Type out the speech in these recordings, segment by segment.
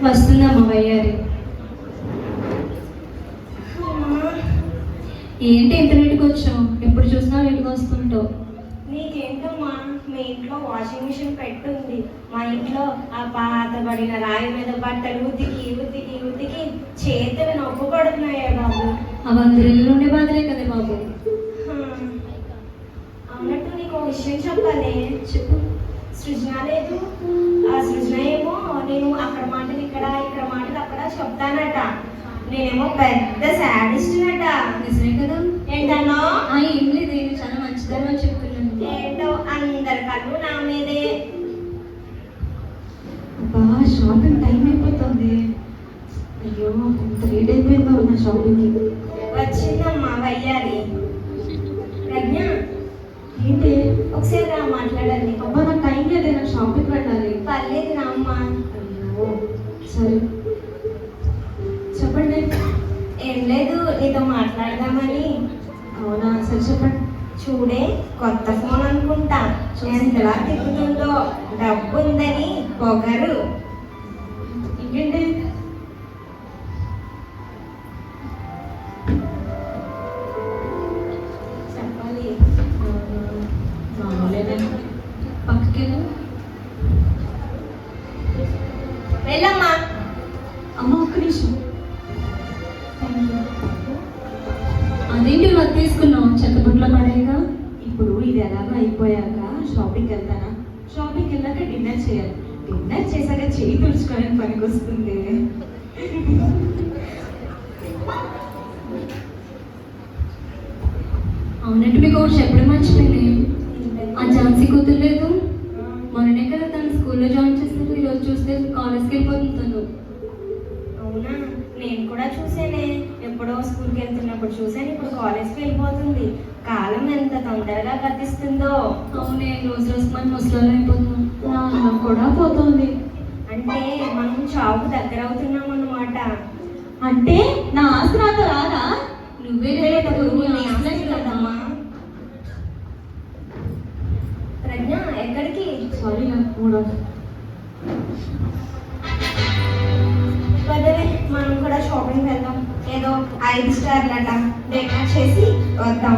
వస్తుందమ్మా వయ్యారి. ఏంటి ఇంత లేటుగా వచ్చావు? ఎప్పుడు చూసినా లేటుగా వస్తుంటావు. నీకేంటమ్మా, మీ ఇంట్లో వాషింగ్ మిషన్ పెట్టుంది. మా ఇంట్లో ఆ పాతబడిన రాయి మీద బట్టలు ఉతికి ఉతికి ఉతికి చేతులు నొప్పు పడుతున్నాయే బాబు. అవి అందరిలో ఉండే బాధలే కదా బాబు. అన్నట్టు నీకు ఒక విషయం చెప్పాలి. చెప్పు. సృజన లేదు, ఆ సృజన ఏమో నేను అక్కడ మాటలు ఇక్కడ, ఇక్కడ మాటలు అక్కడ చెప్తానట. నేనేమో పెద్ద శాడిస్ట్నట. నిజమే కదా? ఏంటన్నా? ఏం లేదు, నేను చాలా మంచిదని అని చెప్తున్నాను. ఏంటో అందరి కళ్ళు నా మీదే. షాపింగ్ టైం అయిపోతుంది. అయ్యో ఎంత లేట్ అయిపోయిందో నా షాపింగ్. వచ్చిందమ్మా వయ్యాలి. ప్రజ్ఞ ఏంటి? ఒకసారి రా మాట్లాడాలి. అబ్బా నాకు టైం లేదే, నాకు షాపింగ్ వెళ్ళాలి. పర్లేదు రా అమ్మా. అయ్యో సరే చెప్పండి. ఏం లేదు, నీతో మాట్లాడదామని. అవునా, సరే చెప్పండి. చూడే, కొత్త ఫోన్ అనుకుంటా. ఎంతలా తిరుగుతుందో, డబ్బు ఉందని పొగరు. ఇంకేంటి? చెప్పాలి. పక్కకి వెళ్ళమ్మా. అమ్మ ఒక్క నిమిషం. అదేంటి వర్క్ తీసుకున్నావు? చెత్తబుట్లో పడేగా. ఇప్పుడు ఇది ఎలాగో అయిపోయాక షాపింగ్కి వెళ్తానా? షాపింగ్కి వెళ్ళాక డిన్నర్ చేయాలి. డిన్నర్ చేశాక చేయి తుడుచుకోవడానికి పనికి వస్తుంది. అవునంటే మీకు ఒకటి చెప్పడం మర్చిపోయింది. ఆ ఝాన్సీ కూతురు లేదు, మొన్ననే కదా తను స్కూల్లో జాయిన్ చేస్తారు. ఈరోజు చూస్తే కాలేజ్కి వెళ్ళిపోతుంది తను. అవునా, నేను కూడా చూసానే. ఎప్పుడో స్కూల్కి వెళ్తున్నప్పుడు చూసాను, ఇప్పుడు కాలేజ్కి వెళ్ళిపోతుంది. కాలం ఎంత తొందరగా గతిస్తుందో. అవునే, రోజు రోజు మనం ముసలాలు అయిపోతున్నాం. కూడా పోతుంది. అంటే మనం చావుకు దగ్గర అవుతున్నాం అన్నమాట. అంటే నా ఆస్తి నాతో రాదా? నువ్వే కదమ్మా. ప్రజ్ఞ ఎక్కడికి? సారీ మూడో పదవే, మనం కూడా షాపింగ్ వెళ్దాం. ఏదో 5 స్టార్లట డిన్నర్ చేసి వద్దాం.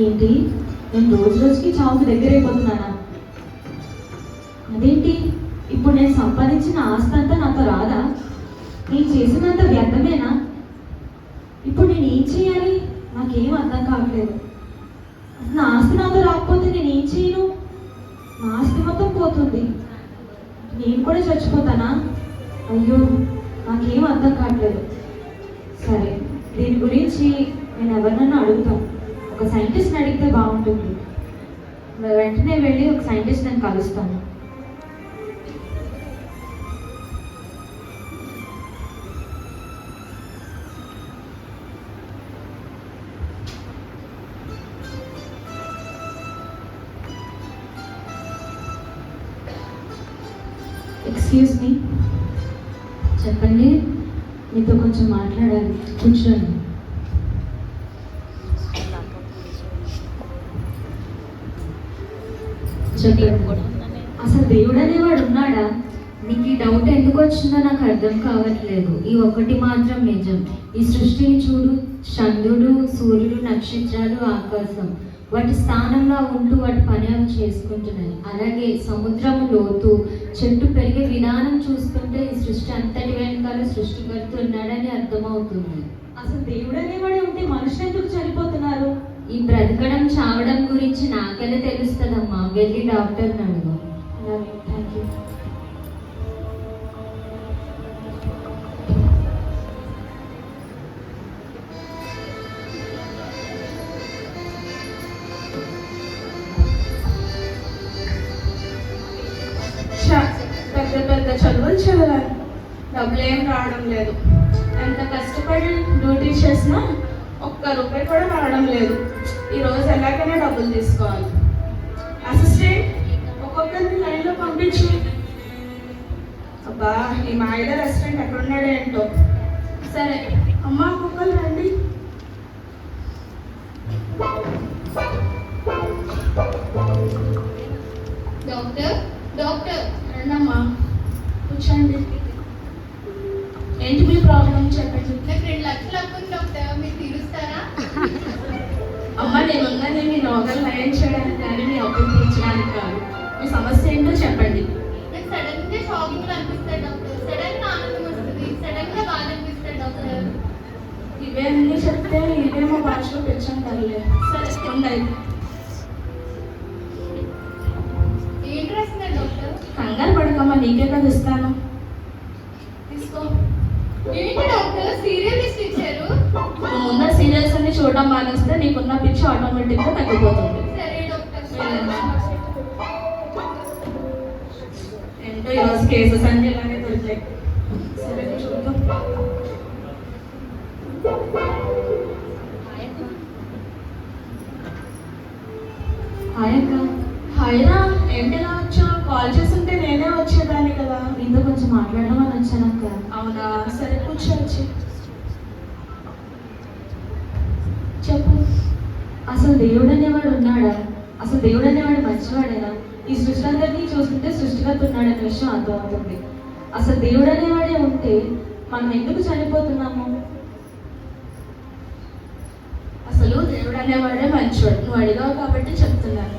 ఏంటి, నేను రోజు రోజుకి చావుకు దగ్గర అయిపోతున్నానా? అదేంటి, ఇప్పుడు నేను సంపాదించిన ఆస్తి అంతా నాతో రాదా? నేను చేసినంత వ్యర్థమేనా? ఇప్పుడు నేను ఏం చేయాలి? నాకేం అర్థం కావట్లేదు. నా ఆస్తి నాతో రాకపోతే నేను ఏం చేయను? నా ఆస్తి మొత్తం పోతుంది. నేను కూడా చచ్చిపోతానా? అయ్యో, నాకేం అర్థం కావట్లేదు. సరే, దీని గురించి నేను ఎవరినన్నా అడుగుతాను. ఒక సైంటిస్ట్ని అడిగితే బాగుంటుంది. వెంటనే వెళ్ళి ఒక సైంటిస్ట్ నేను కలుస్తాను. Excuse me. చెప్పండి, మీతో కొంచెం మాట్లాడాలి. కూర్చోండి. చెప్పండి, అసలు దేవుడు అనేవాడు ఉన్నాడా? నీకు ఈ డౌట్ ఎందుకు వచ్చిందో నాకు అర్థం కావట్లేదు. ఈ ఒకటి మాత్రం నిజం. ఈ సృష్టిని చూడు, చంద్రుడు, సూర్యుడు, నక్షత్రాలు, ఆకాశం వాటి స్థానంలో ఉంటూ వాటి పని అవి చేసుకుంటున్నాయి. అలాగే సముద్రము లోతు, చెట్టు పెరిగే విధానం చూస్తుంటే ఈ సృష్టి అంతటి వెనకాల సృష్టికర్త ఉన్నాడని అర్థమవుతుంది. అసలు దేవుడు అనేవాడే ఉంటే మనుషులు ఎందుకు చనిపోతున్నారు? ఈ బ్రతకడం చావడం గురించి నాకెలా తెలుస్తుందమ్మా? వెళ్ళి డాక్టర్ని అడుగు. Thank you. పెద్ద పెద్ద చదువులు చదివాను, డబ్బులు ఏం రావడం లేదు. ఎంత కష్టపడి డ్యూటీ చేసినా ₹1 కూడా రావడం లేదు. ఈరోజు ఎలాగైనా డబ్బులు తీసుకోవాలి. అసిస్టెంట్, ఒక్కొక్కరిని లైన్లో పంపించు. అబ్బా, ఈ మాయిల రెస్టారెంట్ ఎక్కడున్నాడో ఏంటో. సరే. అమ్మా కుక్కలు రండి. డాక్టర్ డాక్టర్ రండమ్మా, కూర్చోండి. ఏంటి మీ ప్రాబ్లం చెప్పండి. నాకు 2 లక్షలు అప్పుంది డాక్టర్, మీరు తీరుస్తారా? అమ్మ నేను ఉన్నది మీ రోగాలు నయం చేయడానికి కానీ మీ అప్పులు తీర్చడానికి కాదు. మీ సమస్య ఏంటో చెప్పండి. నాకు సడన్ గా షాకింగ్ అనిపిస్తాయి డాక్టర్, సడన్ గా ఆనందం వస్తుంది, సడన్ గా బాధ అనిపిస్తాయి డాక్టర్. ఇవే అన్నీ చెప్తే ఇదే మా భాషలో పెంచుంటారులే. సరే ఉండయి. ఏంటి రాస్తున్నారు డాక్టర్? కంగారు పడకమ్మా, నీకే కదా ఇస్తాను. తీసుకో. ఏంటి డాక్టర్ సీరియల్ లిస్ట్ ఇచ్చారు? నువ్వు ఉన్న సీరియల్స్ అన్ని చూడడం మానేస్తే నీకున్న పిచ్చి ఆటోమేటిక్గా తగ్గిపోతుంది. సరే డాక్టర్. ఏంటో ఈరోజు కేసెస్ అన్ని ఇలానే దొరికాయి. సరే చూద్దాం. హాయ్ అక్క. హాయిరా, ఏంటి ఇలా వచ్చావు? కాల్ చేస్తుంటే నేనే వచ్చేదాన్ని కదా. నీతో కొంచెం మాట్లాడదామని వచ్చాను అక్క. అవునా, సరే కూర్చోవచ్చు. చెప్పు. అసలు దేవుడు అనేవాడు ఉన్నాడా? అసలు దేవుడు అనేవాడు మంచివాడేనా? ఈ సృష్టి అందరినీ చూస్తుంటే సృష్టికర్త ఉన్నాడనే విషయం అర్థమవుతుంది. అసలు దేవుడు అనేవాడే ఉంటే మనం ఎందుకు చనిపోతున్నాము? అసలు దేవుడు అనేవాడే మంచివాడు. నువ్వు అడిగావు కాబట్టి చెప్తున్నాను.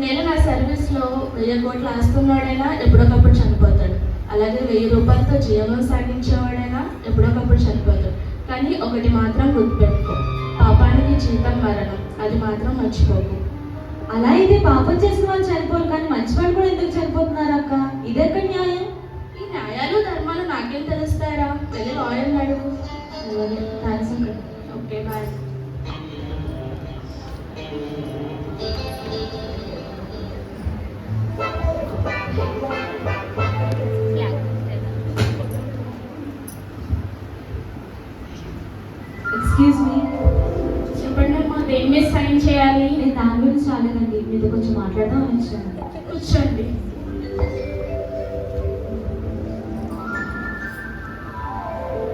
నేను నా సర్వీస్లో 1000 కోట్లు ఆస్తున్నాడైనా ఎప్పుడొకప్పుడు చనిపోతాడు. అలాగే 1000 రూపాయలతో జీవనం సాగించేవాడైనా ఎప్పుడొకప్పుడు చనిపోతాడు. కానీ ఒకటి మాత్రం గుర్తుపెట్టుకో, పాపానికి జీతం మరణం. అది మాత్రం మర్చిపోకు. అలా అయితే పాపం చేసిన వాళ్ళు చనిపోరు, కానీ మంచివాళ్ళు కూడా ఎందుకు చనిపోతున్నారు అక్క? ఇదెక్కడ న్యాయం? ఈ న్యాయాలు ధర్మాలు నాకేం తెలుస్తారా? వెళ్ళి లాయర్ని అడుగు. అలాగే, థాంక్స్ అక్క. Okay bye. Excuse me. చెప్పండి అమ్మా, దేని మీద సైన్ చేయాలి? నేను దాని గురించి రాలేదండి, మీతో కొంచెం మాట్లాడదామని వచ్చాను. కూర్చోండి.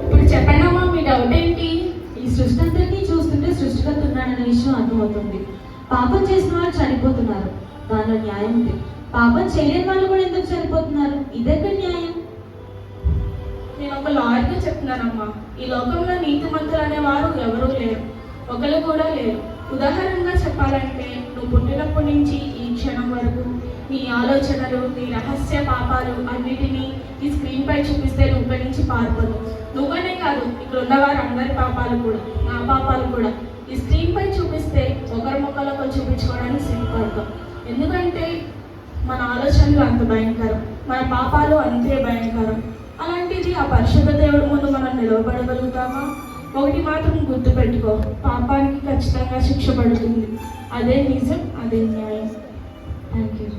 ఇప్పుడు చెప్పండి అమ్మా, మీ డౌట్ ఏంటి? ఈ సృష్టి అంతటినీ చూస్తుంటే సృష్టికర్త ఉన్నాడనే విషయం అర్థమవుతుంది. పాపం చేసిన వాళ్ళు చనిపోతున్నారు, దానిలో న్యాయం ఉంది. పాపం చేయలేని వాళ్ళు కూడా ఎందుకు చనిపోతున్నారు? ఇదెక్కడ న్యాయం? నేను ఒక లాయర్గా చెప్తున్నానమ్మా. ఈ లోకంలో నీతిమంతులు అనేవారు ఎవరూ లేరు, ఒకరు కూడా లేరు. ఉదాహరణగా చెప్పాలంటే, నువ్వు పుట్టినప్పటి నుంచి ఈ క్షణం వరకు నీ ఆలోచనలు, నీ రహస్య పాపాలు అన్నిటినీ ఈ స్క్రీన్ పై చూపిస్తే నువ్వు నుంచి పారిపోదు. నువ్వనే కాదు, ఇక్కడ ఉన్నవారు అందరి పాపాలు కూడా, నా పాపాలు కూడా ఈ స్క్రీన్ పై చూపిస్తే ఒకరి మొక్కలకు చూపించుకోవడానికి సిగ్గుపడతాం. ఎందుకంటే మన ఆలోచనలు అంత భయంకరం, మన పాపాలు అంతే భయంకరం. అలాంటిది ఆ పరిశుద్ధ దేవుడి ముందు మనం నిలవబడగలుగుతామా? ఒకటి మాత్రం గుర్తుపెట్టుకో, పాపానికి ఖచ్చితంగా శిక్ష పడుతుంది. అదే నిజం, అదే న్యాయం. Thank you.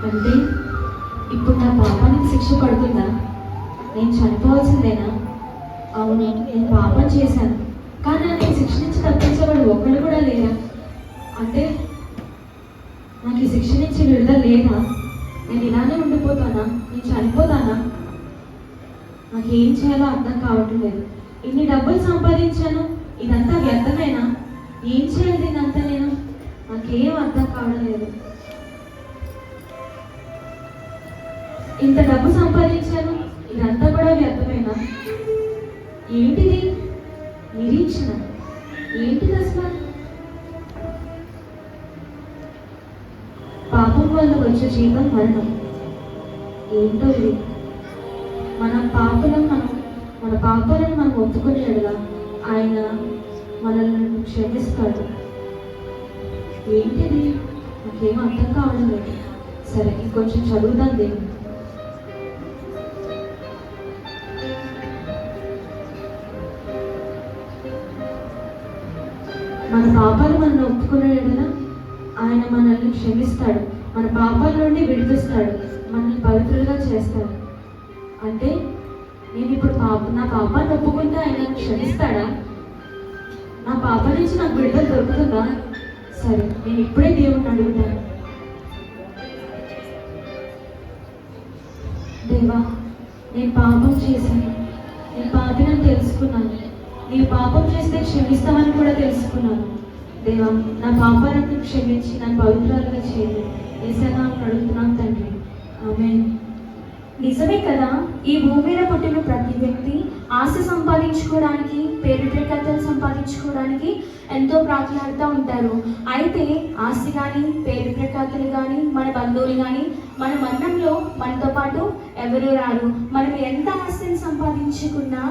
అంటే ఇప్పుడు నా పాపానికి శిక్ష పడుతుందా? నేను చనిపోవాల్సిందేనా? అవును, నేను పాపం చేశాను, కానీ నేను శిక్ష నుంచి తప్పించేవాడు ఒక్కడు కూడా లేరా? అంటే నాకు ఈ శిక్ష నుంచి విడుదల లేదా? నేను ఇలానే ఉండిపోతానా? నేను చనిపోతానా? నాకేం చేయాలో అర్థం కావటం లేదు. ఇన్ని డబ్బులు సంపాదించాను, ఇదంతా వ్యర్థమేనా? ఏం చేయాలి దీనంతా నేను? నాకేం అర్థం కావడం లేదు. ఇంత డబ్బు సంపాదించాను, ఇదంతా కూడా వ్యర్థమేనా? ఏంటిది? నిరీక్షణ ఏంటిది అసలు? పాపం వల్ల వచ్చే జీతం మరణం. ఏంటో ఇది? మన పాపాలను మనం ఒప్పుకునేలా ఆయన మనల్ని క్షమిస్తాడు. ఏంటిది? నాకేం అర్థం కావడం లేదు. సరే, ఇంకొంచెం చదువుదాం దేవుడు. మన పాపాలు మనం ఒప్పుకునేలా ఆయన మనల్ని క్షమిస్తాడు, మన పాపాల నుండి విడిపిస్తాడు, మనల్ని పవిత్రులుగా చేస్తాడు. అంటే నేను ఇప్పుడు నా పాపాన్ని ఒప్పుకుంటే ఆయన క్షమిస్తాడా? నా పాప నుంచి నాకు విడుదల దొరుకుతుందా? సరే, నేను ఇప్పుడే దేవుణ్ణి అడుగుతాను. దేవా, నేను పాపం చేశాను, నీ పాపిని తెలుసుకున్నాను, నీ పాపం చేస్తే క్షమిస్తామని కూడా తెలుసుకున్నాను. దేవా, నా పాపాలను క్షమించి నన్ను పవిత్రాలుగా చేయండి. యేసయ్యా అడుగుతున్నాను తండ్రి, ఆమేన్. నిజమే కదా, ఈ భూమి మీద పుట్టిన ప్రతి వ్యక్తి ఆస్తి సంపాదించుకోవడానికి, పేరు ప్రఖ్యాతలు సంపాదించుకోవడానికి ఎంతో ప్రాకులాడుతూ ఉంటారు. అయితే ఆస్తి కానీ, పేరు ప్రఖ్యాతలు కానీ, మన బంధువులు కానీ మన మన్నంలో మనతో పాటు ఎవరు రారు. మనం ఎంత ఆస్తిని సంపాదించుకున్నా,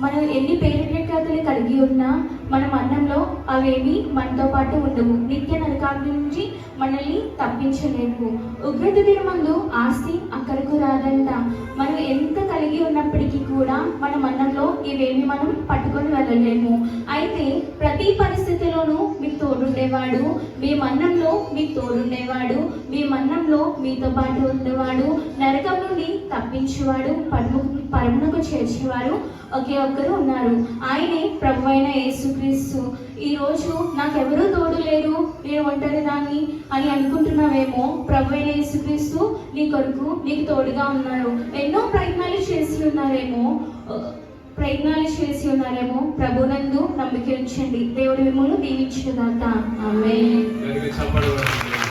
మనం ఎన్ని పేరు ప్రఖ్యాతలు కలిగి ఉన్నా మన మన్నంలో అవేమి మనతో పాటు ఉండవు. నిత్య నరకాగ్ని నుంచి మనల్ని తప్పించలేవు. ఉగ్రత దినమందు ఆస్తి అక్కడకు రాదంట. మనం ఎంత కలిగి ఉన్నప్పటికీ కూడా మన మన్నంలో ఇవేమి మనం పట్టుకొని వెళ్ళలేము. అయితే ప్రతి పరిస్థితిలోనూ మీకు తోడుండేవాడు, మీ మన్నంలో మీకు తోడుండేవాడు, మీ మన్నంలో మీతో పాటు ఉండేవాడు, నరకం నుండి తప్పించేవాడు, పరమునకు చేర్చేవారు ఒకే ఒక్కరు ఉన్నారు. ఆయనే ప్రభు అయిన యేసుక్రీస్తు. ఈరోజు నాకెవరూ తోడు లేరు, నేను ఒంటరి దాన్ని అని అనుకుంటున్నావేమో, ప్రభు అయిన యేసుక్రీస్తు నీ కొరకు నీకు తోడుగా ఉన్నారు. ఎన్నో ప్రయత్నాలు చేసి ఉన్నారేమో ప్రభునందు నమ్మిక ఉంచండి. దేవుడి మిమ్మల్ని దీవించుగాక. ఆమేన్.